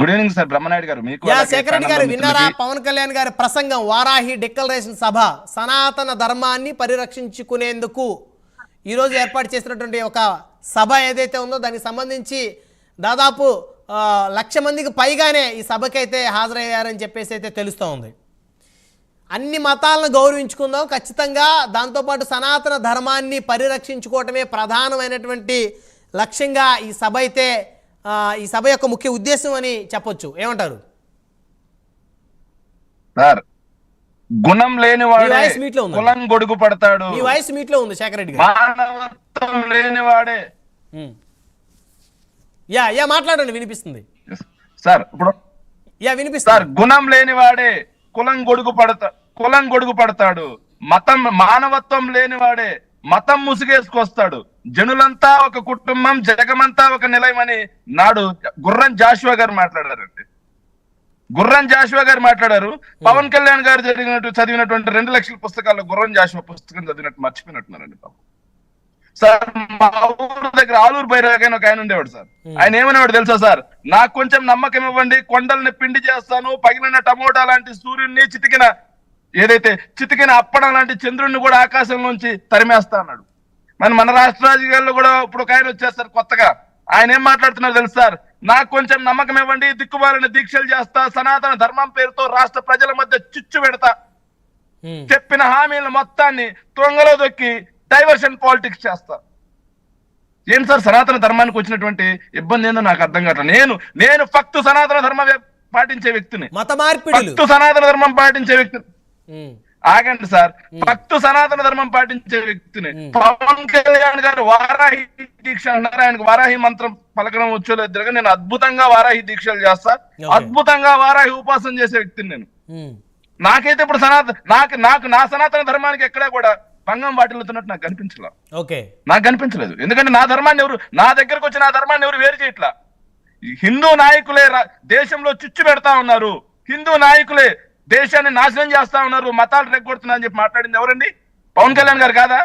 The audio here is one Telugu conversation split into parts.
గుడ్ ఈవినింగ్ సార్ బ్రహ్మనాయుడు గారు. మీకు శేఖర్ రెడ్డి గారు విన్నారా పవన్ కళ్యాణ్ గారి ప్రసంగం? వారాహి డిక్లరేషన్ సభ సనాతన ధర్మాన్ని పరిరక్షించుకునేందుకు ఈరోజు ఏర్పాటు చేసినటువంటి ఒక సభ ఏదైతే ఉందో దానికి సంబంధించి దాదాపు 1,00,000 మందికి పైగానే ఈ సభకైతే హాజరయ్యారని చెప్పేసి అయితే తెలుస్తూ ఉంది. అన్ని మతాలను గౌరవించుకుందాం ఖచ్చితంగా, దాంతోపాటు సనాతన ధర్మాన్ని పరిరక్షించుకోవటమే ప్రధానమైనటువంటి లక్ష్యంగా ఈ సభ అయితే ఈ సభ యొక్క ముఖ్య ఉద్దేశం అని చెప్పొచ్చు. ఏమంటారు సార్? గుణం లేనివాడే కులం గొడుగు పడతాడు. మీ వాయిస్ మీట్ లో ఉంది శేఖర్ రెడ్డి గారు. మానవత్వం లేనివాడే యా మాట్లాడండి, వినిపిస్తుంది సార్. ఇప్పుడు వినిపిస్తుంది సార్. గుణం లేనివాడే కులం గొడుగు పడతాడు. మానవత్వం లేనివాడే మతం ముసుగేసుకొస్తాడు. జనులంతా ఒక కుటుంబం, జగమంతా ఒక నిలయమని నాడు గుర్రం జాషువా గారు మాట్లాడారండి. పవన్ కళ్యాణ్ గారు చదివినటువంటి 2 లక్షల పుస్తకాల్లో గుర్రం జాషువా పుస్తకం చదివినట్టు మర్చిపోయినట్టున్నారండి పాపం. సార్ మా ఊరు దగ్గర ఆలూరు బైరాగని ఒక ఆయన ఉండేవాడు సార్. ఆయన ఏమనేవాడు తెలుసా సార్? నాకు కొంచెం నమ్మకం ఇవ్వండి, కొండల్ని పిండి చేస్తాను, పగిలిన టమోటా లాంటి సూర్యుడిని, చితికిన అప్పడం లాంటి చంద్రుడిని కూడా ఆకాశంలోంచి తరిమేస్తా అన్నాడు. మన రాష్ట్ర రాజకీయాల్లో కూడా ఇప్పుడు ఒక ఆయన వచ్చేస్తారు కొత్తగా. ఆయన ఏం మాట్లాడుతున్నారు తెలుసు సార్? నాకు కొంచెం నమ్మకం ఇవ్వండి, దిక్కుమాలిన దీక్షలు చేస్తా, సనాతన ధర్మం పేరుతో రాష్ట్ర ప్రజల మధ్య చిచ్చు పెడతా, చెప్పిన హామీల మొత్తాన్ని తొంగలో దొక్కి డైవర్షన్ పాలిటిక్స్ చేస్తా. ఏం సార్ సనాతన ధర్మానికి వచ్చినటువంటి ఇబ్బంది ఏందో నాకు అర్థం కావట్లేదు. నేను ఫక్తు సనాతన ధర్మం పాటించే వ్యక్తిని, సనాతన ధర్మం పాటించే వ్యక్తిని. ఆగండి సార్. భక్తు సనాతన ధర్మం పాటించే వ్యక్తిని. పవన్ కళ్యాణ్ గారు వారాహి దీక్ష అన్నారు. ఆయనకు వారాహి మంత్రం పలకడం వచ్చేలో ఇద్దరుగా నేను అద్భుతంగా వారాహి దీక్షలు చేస్తా, అద్భుతంగా వారాహి ఉపాసన చేసే వ్యక్తిని నేను. నాకైతే ఇప్పుడు నా సనాతన ధర్మానికి ఎక్కడా కూడా భంగం వాటిల్లుతున్నట్టు నాకు కనిపించలేదు. ఎందుకంటే నా దగ్గరకు వచ్చి నా ధర్మాన్ని ఎవరు వేరు చేయట్లా. హిందూ నాయకులే దేశంలో చిచ్చు పెడతా ఉన్నారు, హిందూ నాయకులే దేశాన్ని నాశనం చేస్తా ఉన్నారు, మతాలు రెగ్గొడుతున్నా అని చెప్పి మాట్లాడింది ఎవరండి? పవన్ కళ్యాణ్ గారు కాదా?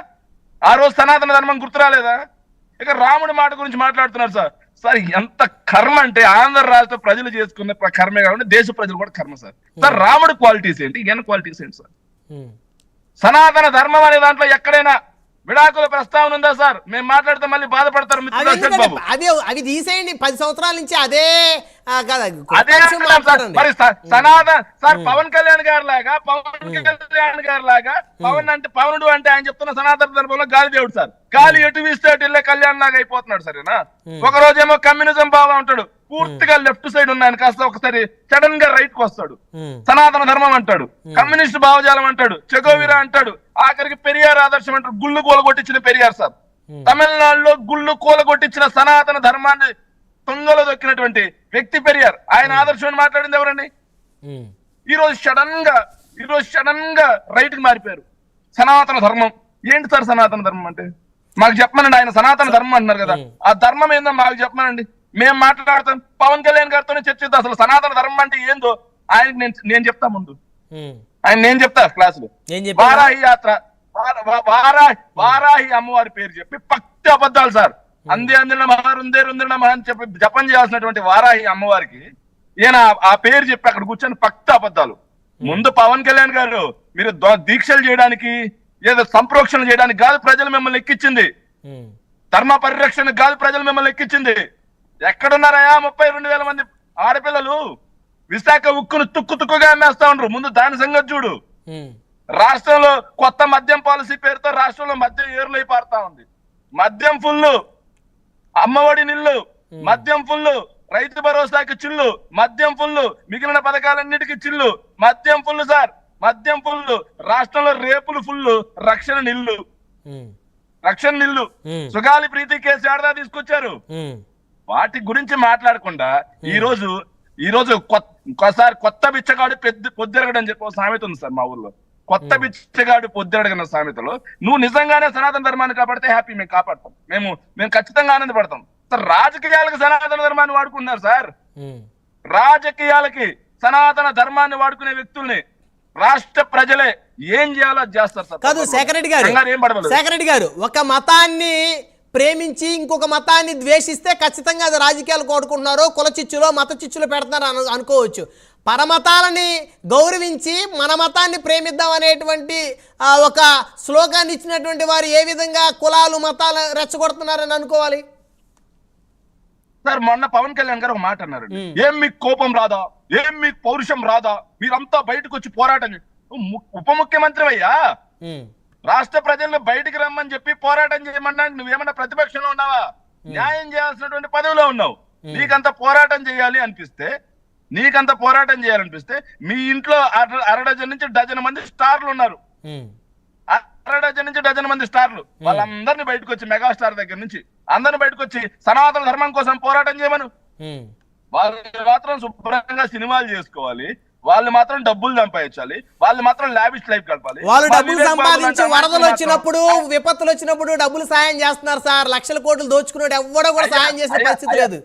ఆ రోజు సనాతన ధర్మం గుర్తు రాలేదా? ఇక రాముడి మాట గురించి మాట్లాడుతున్నారు సార్. సార్ ఎంత కర్మ అంటే ఆంధ్ర రాష్ట్ర ప్రజలు చేసుకున్న కర్మే కాకుండా దేశ ప్రజలు కూడా కర్మ సార్. సార్ రాముడి క్వాలిటీస్ ఏంటి, ఈయన క్వాలిటీస్ ఏంటి సార్? సనాతన ధర్మం అనే దాంట్లో ఎక్కడైనా విడాకుల ప్రస్తావన ఉందా సార్? మేము మాట్లాడితే మళ్ళీ బాధపడతారు మిత్రులు. అవి తీసేయండి, 10 సంవత్సరాల నుంచి అదే మరి సనాతన సార్ పవన్ కళ్యాణ్ గారు లాగా పవనుడు అంటే ఆయన చెప్తున్న సనాతన ధర్మంలో గాలి దేవుడు సార్. గాలి ఎటు వీస్తే అటు వెళ్ళే కళ్యాణ్ లాగా అయిపోతున్నాడు సరేనా? ఒక రోజేమో కమ్యూనిజం బాగా ఉంటాడు, పూర్తిగా లెఫ్ట్ సైడ్ ఉన్నాయని కాస్త ఒకసారి సడన్ గా రైట్ కు వస్తాడు, సనాతన ధర్మం అంటాడు, కమ్యూనిస్ట్ భావజాలం అంటాడు, చెగోవిరా అంటాడు, ఆఖరికి పెరియార్ ఆదర్శం అంటాడు. గుళ్ళు కూలగొట్టించిన పెరియార్ సార్. తమిళనాడులో గుళ్ళు కూలగొట్టించిన సనాతన ధర్మాన్ని తొంగలో దొక్కినటువంటి వ్యక్తి పెరియార్. ఆయన ఆదర్శం మాట్లాడింది ఎవరండి? ఈ రోజు సడన్ గా రైట్ కి మారిపోయారు. సనాతన ధర్మం ఏంటి సార్? సనాతన ధర్మం అంటే మాకు చెప్పమనండి. ఆయన సనాతన ధర్మం అంటున్నారు కదా, ఆ ధర్మం ఏందో మాకు చెప్పమనండి. మేము మాట్లాడతాం, పవన్ కళ్యాణ్ గారితోనే చర్చిద్దాం. అసలు సనాతన ధర్మం అంటే ఏందో ఆయనకి నేను చెప్తా ముందు. నేను చెప్తా క్లాసులో. వారాహి యాత్ర, వారాహి అమ్మవారి పేరు చెప్పి పక్తి అబద్ధాలు సార్. అందిన మహా అని చెప్పి జపం చేయాల్సినటువంటి వారాహి అమ్మవారికి ఈయన ఆ పేరు చెప్పి అక్కడ కూర్చొని పక్తి అబద్ధాలు. ముందు పవన్ కళ్యాణ్ గారు మీరు దీక్షలు చేయడానికి, ఏదో సంప్రోక్షణ చేయడానికి కాదు ప్రజలు మిమ్మల్ని ఎక్కించింది, ధర్మ పరిరక్షణకు కాదు ప్రజలు మిమ్మల్ని ఎక్కించింది. ఎక్కడున్నారయా 32,000 మంది ఆడపిల్లలు విశాఖ ఉక్కును తుక్కుగా అమ్మేస్తా ఉండరు. ముందు దాని సంగతి చూడు. రాష్ట్రంలో కొత్త మద్యం పాలసీ పేరుతో రాష్ట్రంలో మద్యం ఏరులై పారుతా ఉంది. మద్యం ఫుల్లు, అమ్మఒడి నిల్లు, మద్యం ఫుల్లు, రైతు భరోసాకి చిల్లు, మద్యం ఫుల్లు, మిగిలిన పథకాలన్నిటికీ చిల్లు, మద్యం ఫుల్లు సార్, మద్యం ఫుల్లు. రాష్ట్రంలో రేపులు ఫుల్లు, రక్షణ నిల్లు. సుగాలి ప్రీతి కేసు ఏడదా తీసుకొచ్చారు. వాటి గురించి మాట్లాడకుండా ఈ రోజు కొత్త బిచ్చగాడు పొద్దురగడు అని చెప్పి సామెత ఉంది సార్ మా ఊర్లో. కొత్త బిచ్చగాడు పొద్దురగన సామెతలో నువ్వు నిజంగానే సనాతన ధర్మాన్ని కాపాడితే హ్యాపీ, మేము కాపాడతాం, మేము ఖచ్చితంగా ఆనందపడతాం సార్. రాజకీయాలకు సనాతన ధర్మాన్ని వాడుకున్నారు సార్. రాజకీయాలకి సనాతన ధర్మాన్ని వాడుకునే వ్యక్తుల్ని రాష్ట్ర ప్రజలే ఏం చేయాలో చేస్తారు సార్. కాదు శేఖర్ రెడ్డి గారు, ఒక మతాన్ని ప్రేమించి ఇంకొక మతాన్ని ద్వేషిస్తే ఖచ్చితంగా అది రాజకీయాలు కోరుకుంటున్నారో కుల చిచ్చులో మత చిచ్చులో పెడుతున్నారు అనుకోవచ్చు. పరమతాలని గౌరవించి మన మతాన్ని ప్రేమిద్దాం అనేటువంటి ఒక శ్లోకాన్ని ఇచ్చినటువంటి వారు ఏ విధంగా కులాలు మతాలు రెచ్చగొడుతున్నారని అనుకోవాలి? సార్ మొన్న పవన్ కళ్యాణ్ గారు ఒక మాట అన్నారు, ఏం మీకు కోపం రాదా, ఏం మీకు పౌరుషం రాదా, మీరంతా బయటకు వచ్చి పోరాటం ఉప ముఖ్యమంత్రి అయ్యా, రాష్ట్ర ప్రజలను బయటికి రమ్మని చెప్పి పోరాటం చేయమన్నా నువ్వేమన్నా ప్రతిపక్షంలో ఉన్నావా? న్యాయం చేయాల్సినటువంటి పదవిలో ఉన్నావు. నీకంత పోరాటం చేయాలనిపిస్తే మీ ఇంట్లో అరడజన్ నుంచి డజన్ మంది స్టార్లు ఉన్నారు, అరడజన్ నుంచి డజన్ మంది స్టార్లు, వాళ్ళందరినీ బయటకు వచ్చి మెగాస్టార్ దగ్గర నుంచి అందరిని బయటకు వచ్చి సనాతన ధర్మం కోసం పోరాటం చేయమను. వాళ్ళు మాత్రం శుభ్రంగా సినిమాలు చేసుకోవాలి, వాళ్ళు మాత్రం డబ్బులు సంపాదించాలి, వాళ్ళు మాత్రం లావిష్ లైఫ్ గడపాలి. వాళ్ళు డబ్బులు సంపాదించి వరదలు వచ్చినప్పుడు విపత్తులు వచ్చినప్పుడు డబ్బులు సాయం చేస్తున్నారు సార్. లక్షల కోట్లు దోచుకున్నాడు ఎవడో కూడా సాయం చేసిన పరిస్థితి లేదు.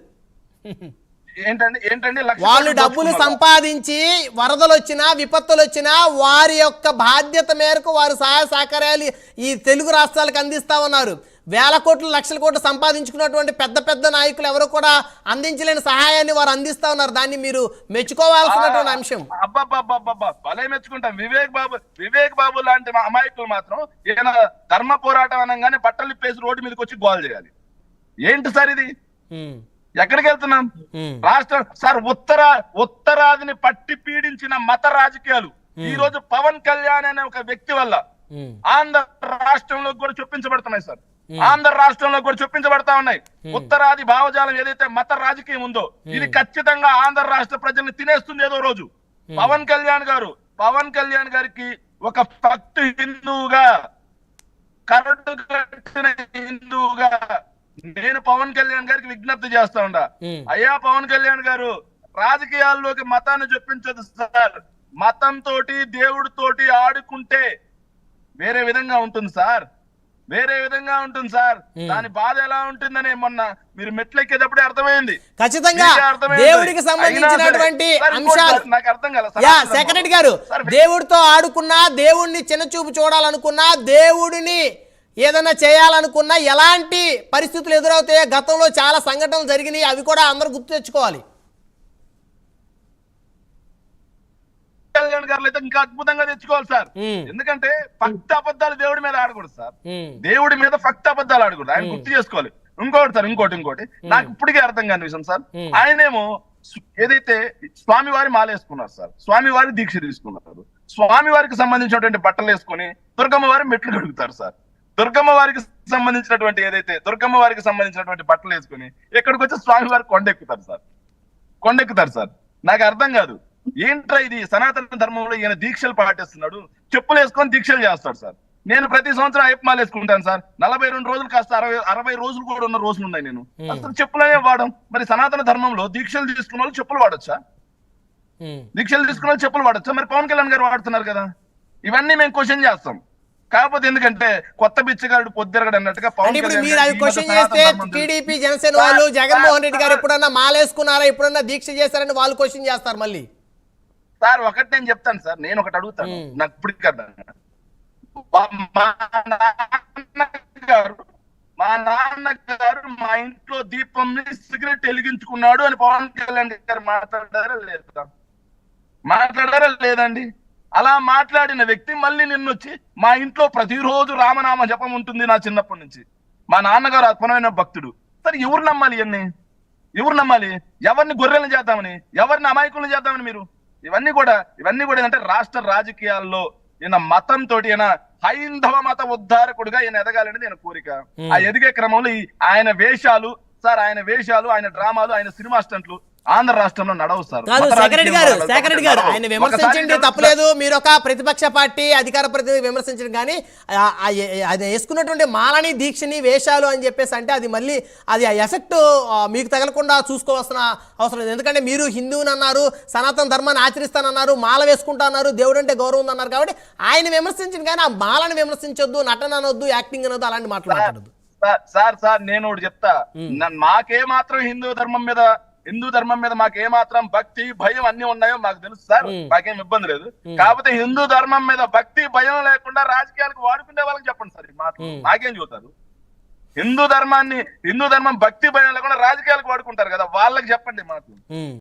ఏంటండి వాళ్ళు డబ్బులు సంపాదించి వరదలు వచ్చినా విపత్తులు వచ్చినా వారి యొక్క బాధ్యత మేరకు వారు సహాయ సహకారాలు ఈ తెలుగు రాష్ట్రాలకు అందిస్తా ఉన్నారు. వేల కోట్లు లక్షల కోట్లు సంపాదించుకున్నటువంటి పెద్ద పెద్ద నాయకులు ఎవరు కూడా అందించలేని సహాయాన్ని వారు అందిస్తా ఉన్నారు. దాన్ని మీరు మెచ్చుకోవాల్సినటువంటి అంశం. భలే మెచ్చుకుంటాం. వివేక్ బాబు లాంటి అమాయకులు మాత్రం ఏదైనా ధర్మ పోరాటం అనగానే బట్టలు ఇప్పేసి రోడ్డు మీదకి వచ్చి గోల్ చేయాలి. ఏంటి సార్ ఇది? ఎక్కడికి వెళ్తున్నాం? రాష్ట్రం సార్ ఉత్తరాదిని పట్టి పీడించిన మత రాజకీయాలు ఈ రోజు పవన్ కళ్యాణ్ అనే ఒక వ్యక్తి వల్ల ఆంధ్ర రాష్ట్రంలో కూడా చొప్పించబడుతున్నాయి సార్. ఆంధ్ర రాష్ట్రంలో కూడా చొప్పించబడతా ఉన్నాయి. ఉత్తరాది భావజాలం ఏదైతే మత రాజకీయం ఉందో ఇది ఖచ్చితంగా ఆంధ్ర రాష్ట్ర ప్రజల్ని తినేస్తుంది ఏదో రోజు. పవన్ కళ్యాణ్ గారికి ఒక భక్తు హిందువుగా, కరడు కట్టిన హిందువుగా నేను పవన్ కళ్యాణ్ గారికి విజ్ఞప్తి చేస్తా ఉండా, అయ్యా పవన్ కళ్యాణ్ గారు, రాజకీయాల్లోకి మతాన్ని చొప్పించదు సార్. మతంతోటి దేవుడితోటి ఆడుకుంటే వేరే విధంగా ఉంటుంది సార్, వేరే విధంగా ఉంటుంది సార్. దాని బాధ ఎలా ఉంటుందని మొన్న మీరు మెట్లెక్కేటప్పుడే అర్థమైంది. ఖచ్చితంగా దేవుడికి సంబంధించినటువంటి అంశాలు నాకు అర్థం కాల. సెక్రటరీ గారు, దేవుడితో ఆడుకున్నా, దేవుడిని చిన్నచూపు చూడాలనుకున్నా, దేవుడిని ఏదైనా చేయాలనుకున్నా ఎలాంటి పరిస్థితులు ఎదురవుతాయో గతంలో చాలా సంఘటనలు జరిగినాయి. అవి కూడా అందరూ గుర్తు తెచ్చుకోవాలి. కళ్యాణ్ గారు అయితే ఇంకా అద్భుతంగా తెచ్చుకోవాలి సార్. ఎందుకంటే ఫక్త అబద్ధాలు దేవుడి మీద ఆడకూడదు సార్. దేవుడి మీద ఫక్త అబద్ధాలు ఆడకూడదు. ఆయన గుర్తు చేసుకోవాలి. ఇంకోటి సార్, ఇంకోటి నాకు ఇప్పటికే అర్థం కాని విషయం సార్. ఆయనేమో ఏదైతే స్వామి వారి మాలేసుకున్నారు సార్, స్వామి వారి దీక్ష తీసుకున్నారు, స్వామి వారికి సంబంధించినటువంటి బట్టలు వేసుకొని దుర్గమ్మ వారి మెట్లు కడుగుతారు సార్. దుర్గమ్మ వారికి సంబంధించినటువంటి బట్టలు వేసుకుని ఎక్కడికి వచ్చి స్వామి వారి కొండెక్కుతారు సార్. నాకు అర్థం కాదు, ఏంట్రా ఇది? సనాతన ధర్మంలో ఈయన దీక్షలు పాటిస్తున్నాడు, చెప్పులు వేసుకొని దీక్షలు చేస్తాడు సార్. నేను ప్రతి సంవత్సరం అయ్యప్ప మాల వేసుకుంటాను సార్. 42 రోజులు కాస్త 60 రోజులు కూడా ఉన్న రోజులు ఉన్నాయి. నేను అసలు చెప్పులనే వాడడం. మరి సనాతన ధర్మంలో దీక్షలు తీసుకున్న వాళ్ళు చెప్పులు వాడొచ్చా? మరి పవన్ కళ్యాణ్ గారు వాడుతున్నారు కదా. ఇవన్నీ మేము క్వశ్చన్ చేస్తాం. కాకపోతే ఎందుకంటే కొత్త బిచ్చగాడు పొద్దురగడు అన్నట్టుగా పవన్ కళ్యాణ్ టీడీపీ జనసేన వాళ్ళు జగన్మోహన్ రెడ్డి గారు ఎప్పుడన్నా మాలేసుకున్నారా, ఎప్పుడన్నా దీక్ష చేస్తారని వాళ్ళు క్వశ్చన్ చేస్తారు. మళ్ళీ సార్ ఒకటి నేను చెప్తాను సార్, నేను ఒకటి అడుగుతాను. నాకు ఇప్పటికీ అర్థం, మా నాన్నగారు మా ఇంట్లో దీపంని సిగరెట్ వెలిగించుకున్నాడు అని పవన్ కళ్యాణ్ గారు మాట్లాడారా లేదండి? అలా మాట్లాడిన వ్యక్తి మళ్ళీ నిన్నొచ్చి మా ఇంట్లో ప్రతిరోజు రామనామ జపం ఉంటుంది నా చిన్నప్పటి నుంచి, మా నాన్నగారు అత్మనమైన భక్తుడు. సరే ఎవరు నమ్మాలి? ఎవరిని గొర్రెలను చేద్దామని, ఎవరిని అమాయకులను చేద్దామని? మీరు ఇవన్నీ కూడా ఏంటంటే రాష్ట్ర రాజకీయాల్లో ఈయన మతంతో ఈయన హైందవ మత ఉద్ధారకుడుగా ఈయన ఎదగాలనేది ఈయన కోరిక. ఆ ఎదిగే క్రమంలో ఆయన వేషాలు, ఆయన డ్రామాలు, ఆయన సినిమా స్టంట్లు ఆంధ్ర రాష్ట్రంలో నడవు సార్. సెక్రటరీ గారు ఆయన విమర్శించండి, తప్పలేదు. మీరు ఒక ప్రతిపక్ష పార్టీ అధికార ప్రతినిధి విమర్శించడం, కానీ అది వేసుకున్నటువంటి మాలని దీక్షని వేషాలు అని చెప్పేసి అంటే అది మళ్ళీ అది ఎఫెక్ట్ మీకు తగలకుండా చూసుకోవాల్సిన అవసరం లేదు. ఎందుకంటే మీరు హిందువుని అన్నారు, సనాతన ధర్మాన్ని ఆచరిస్తానన్నారు, మాల వేసుకుంటా అన్నారు, దేవుడు అంటే గౌరవం అన్నారు. కాబట్టి ఆయన విమర్శించింది, కానీ ఆ మాలను విమర్శించొద్దు, నటన అనొద్దు, యాక్టింగ్ అనొద్దు, అలాంటి మాట్లాడదు సార్. నేను ఒకటి చెప్తా, మాకే మాత్రం హిందూ ధర్మం మీద మాకే మాత్రం భక్తి భయం అన్ని ఉన్నాయో మాకు తెలుసు సార్, మాకేం ఇబ్బంది లేదు. కాకపోతే హిందూ ధర్మం మీద భక్తి భయం లేకుండా రాజకీయాలకు వాడుకునే వాళ్ళకి చెప్పండి సార్. మాకేం చూస్తారు? హిందూ ధర్మం భక్తి భయం లేకుండా రాజకీయాలకు వాడుకుంటారు కదా, వాళ్ళకి చెప్పండి మాకు.